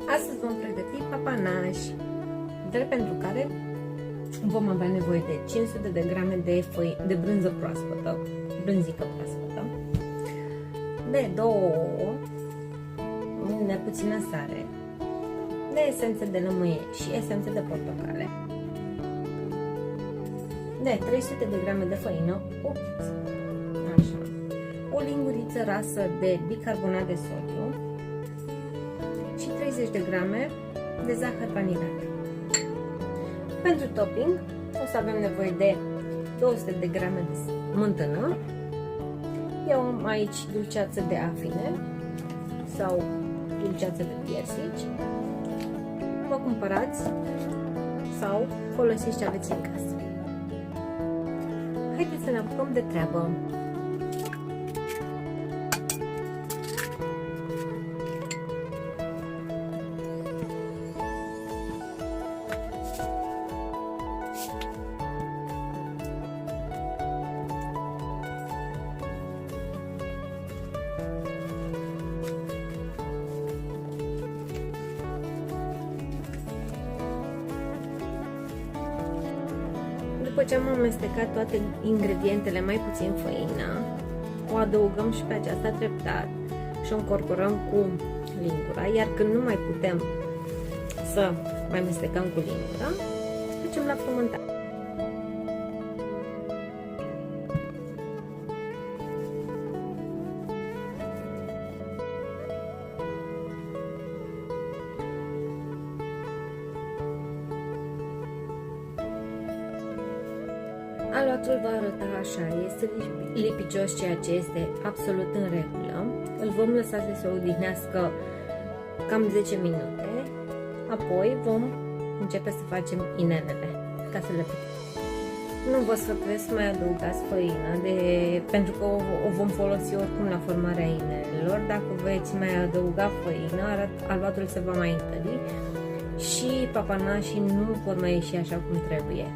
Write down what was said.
Astăzi vom pregăti papanași, pentru care vom avea nevoie de 500 de grame de brânză proaspătă, brânzică proaspătă, de 2 ouă, de puțină sare, de esență de lămâie și esență de portocale, de 300 de grame de făină, așa, o linguriță rasă de bicarbonat de sodiu și 30 de grame de zahăr vanilat. Pentru topping o să avem nevoie de 200 de grame de smântână. Eu am aici dulceață de afine sau dulceață de piersici. Vă cumpărați sau folosiți ce aveți în casă. Haideți să ne apucăm de treabă. După ce am amestecat toate ingredientele, mai puțin făina, o adăugăm și pe aceasta treptat și o încorporăm cu lingura, iar când nu mai putem să mai amestecăm cu lingura, trecem la frământare. Aluatul va arăta așa, este lipicios, ceea ce este absolut în regulă. Îl vom lăsa să se odihnească cam 10 minute, apoi vom începe să facem inelele, ca să le putem. Nu vă sfătuiesc să mai adăugați făină, pentru că o vom folosi oricum la formarea inelelor. Dacă veți mai adăuga făină, aluatul se va mai întări și papanașii nu vor mai ieși așa cum trebuie.